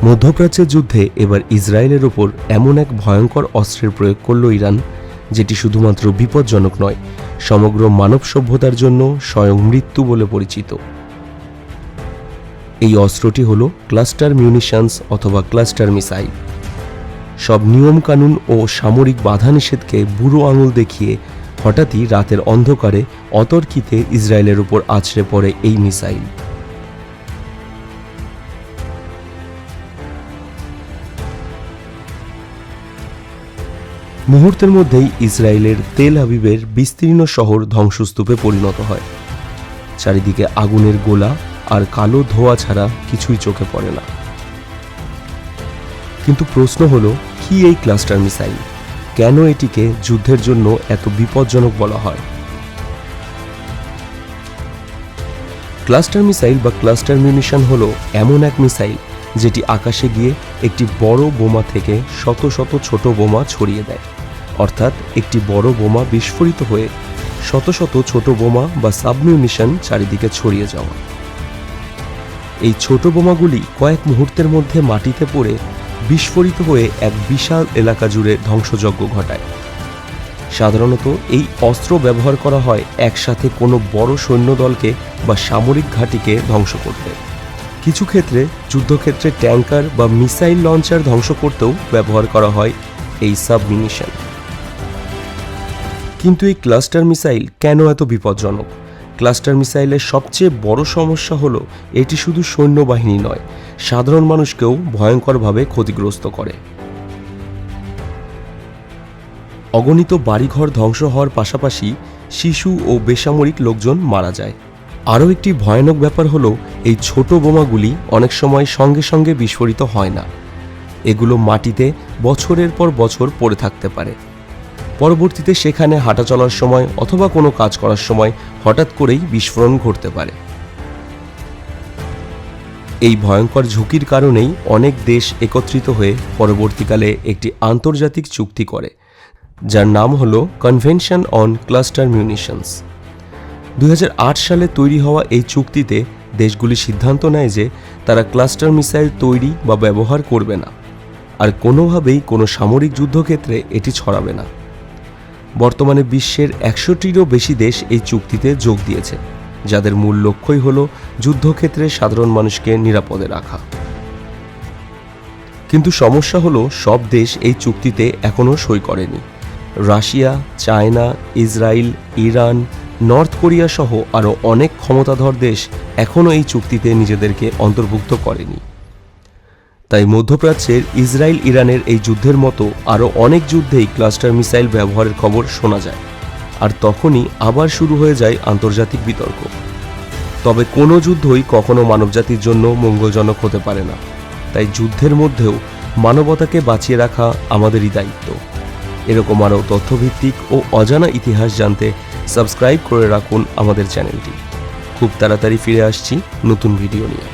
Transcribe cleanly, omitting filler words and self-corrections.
মধ্যপ্রাচ্যের যুদ্ধে এবার ইসরায়েলের ওপর এমন এক ভয়ঙ্কর অস্ত্রের প্রয়োগ করল ইরান, যেটি শুধুমাত্র বিপজ্জনক নয়, সমগ্র মানব সভ্যতার জন্য স্বয়ং মৃত্যু বলে পরিচিত। এই অস্ত্রটি হল ক্লাস্টার মিউনিশনস অথবা ক্লাস্টার মিসাইল। সব নিয়মকানুন ও সামরিক বাধা নিষেধকে বুড়ো আঙুল দেখিয়ে হঠাৎই রাতের অন্ধকারে অতর্কিতে ইসরায়েলের উপর আছড়ে পড়ে এই মিসাইল। মুহূর্তের মধ্যেই ইসরায়েলের তেল আবিবের বিস্তীর্ণ শহর ধ্বংসস্তূপে পরিণত হয়। চারিদিকে আগুনের গোলা আর কালো ধোঁয়া ছাড়া কিছুই চোখে পড়ে না। কিন্তু প্রশ্ন হলো, কি এই ক্লাস্টার মিসাইল? কেন এটিকে যুদ্ধের জন্য এত বিপজ্জনক বলা হয়? ক্লাস্টার মিসাইল বা ক্লাস্টার মিউনিশন হলো এমন এক মিসাইল যেটি আকাশে গিয়ে একটি বড় বোমা থেকে শত শত ছোট বোমা ছড়িয়ে দেয়। অর্থাৎ একটি বড় বোমা বিস্ফোরিত হয়ে শত শত ছোট বোমা বা সাবমিউনিশন চারিদিকে ছড়িয়ে যাওয়া। এই ছোট বোমাগুলি কয়েক মুহূর্তের মধ্যে মাটিতে পড়ে বিস্ফোরিত হয়ে এক বিশাল এলাকা জুড়ে ধ্বংসযজ্ঞ ঘটায়। সাধারণত এই অস্ত্র ব্যবহার করা হয় একসাথে কোনো বড় সৈন্যদলকে বা সামরিক ঘাঁটিকে ধ্বংস করতে। কিছু ক্ষেত্রে যুদ্ধক্ষেত্রে ট্যাঙ্কার বা মিসাইল লঞ্চার ধ্বংস করতেও ব্যবহার করা হয় এই সাবমিউনিশন। কিন্তু এই ক্লাস্টার মিসাইল কেন এত বিপজ্জনক? ক্লাস্টার মিসাইলের সবচেয়ে বড় সমস্যা হলো এটি শুধু সৈন্যবাহিনী নয়, সাধারণ মানুষকেও ভয়ঙ্করভাবে ক্ষতিগ্রস্ত করে। অগণিত বাড়িঘর ধ্বংস হওয়ার পাশাপাশি শিশু ও বেসামরিক লোকজন মারা যায়। আরও একটি ভয়ানক ব্যাপার হলো, এই ছোট বোমাগুলি অনেক সময় সঙ্গে সঙ্গে বিস্ফোরিত হয় না। এগুলো মাটিতে বছরের পর বছর পড়ে থাকতে পারে। পরবর্তীতে সেখানে হাঁটা চলার সময় অথবা কোনো কাজ করার সময় হঠাৎ করেই বিস্ফোরণ ঘটতে পারে। এই ভয়ঙ্কর ঝুঁকির কারণেই অনেক দেশ একত্রিত হয়ে পরবর্তীকালে একটি আন্তর্জাতিক চুক্তি করে, যার নাম হল কনভেনশন অন ক্লাস্টার মিউনিশনস। 2008 সালে তৈরি হওয়া এই চুক্তিতে দেশগুলি সিদ্ধান্ত নেয় যে তারা ক্লাস্টার মিসাইল তৈরি বা ব্যবহার করবে না, আর কোনোভাবেই কোনো সামরিক যুদ্ধক্ষেত্রে এটি ছড়াবে না। বর্তমানে বিশ্বের 100টিরও বেশি দেশ এই চুক্তিতে যোগ দিয়েছে, যাদের মূল লক্ষ্যই হল যুদ্ধক্ষেত্রে সাধারণ মানুষকে নিরাপদে রাখা। কিন্তু সমস্যা হলো, সব দেশ এই চুক্তিতে এখনও সই করেনি। Russia, China, Israel, Iran, north Korea সহ আরও অনেক ক্ষমতাধর দেশ এখনও এই চুক্তিতে নিজেদেরকে অন্তর্ভুক্ত করেনি। তাই মধ্যপ্রাচ্যের ইসরায়েল ইরানের এই যুদ্ধের মতো আরও অনেক যুদ্ধেই ক্লাস্টার মিসাইল ব্যবহারের খবর শোনা যায়, আর তখনই আবার শুরু হয়ে যায় আন্তর্জাতিক বিতর্ক। তবে কোনো যুদ্ধই কখনো মানবজাতির জন্য মঙ্গলজনক হতে পারে না। তাই যুদ্ধের মধ্যেও মানবতাকে বাঁচিয়ে রাখা আমাদেরই দায়িত্ব। এরকম আরও তথ্যভিত্তিক ও অজানা ইতিহাস জানতে সাবস্ক্রাইব করে রাখুন আমাদের চ্যানেলটি। খুব তাড়াতাড়ি ফিরে আসছি নতুন ভিডিও নিয়ে।